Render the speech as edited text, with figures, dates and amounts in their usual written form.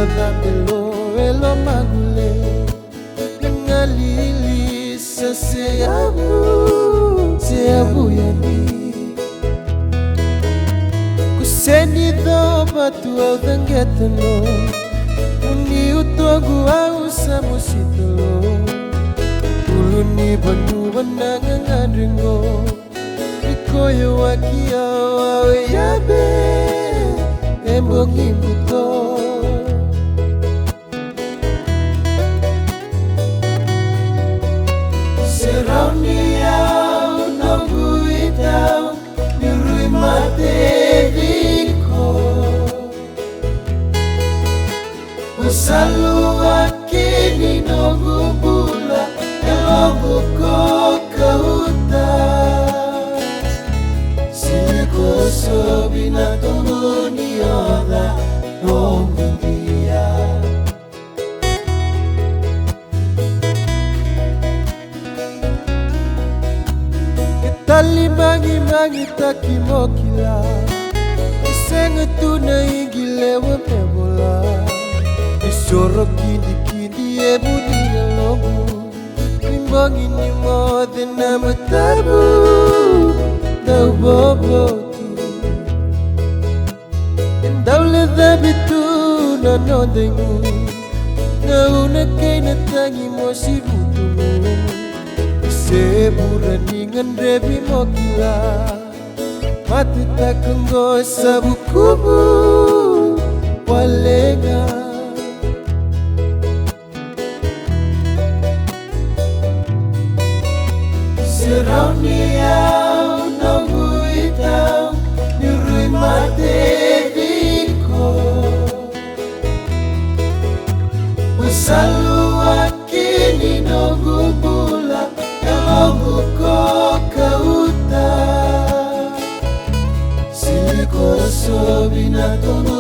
Dambelo elo magule Nangalili sa seabu yani Kuseni do batu au dangetano Uni utogu au samusitolo Uluni bandu banangan ringo Ikoyo wakia wawe yabe Embongi buto Seraunia unabuitau Nirui mateviko Usalu akini nogubula Elobuko kauta Siko sobina tomuni oda Nongumbia Tali mangi takimokila Isenga tuna ingile wapebola Isoro kindi ebuni yalogu Imbongi ni mode na matabu Dau bobotu Endaule dhabitu na nodengu Na unakay na tangi mo si butungu Seburaningan rebi mo gila Matitakang go sa bukumu Walenga Seraunia unabuitau Nirui mateviko Usalu akini nogubula Elobuko kauta Siko sobina tomo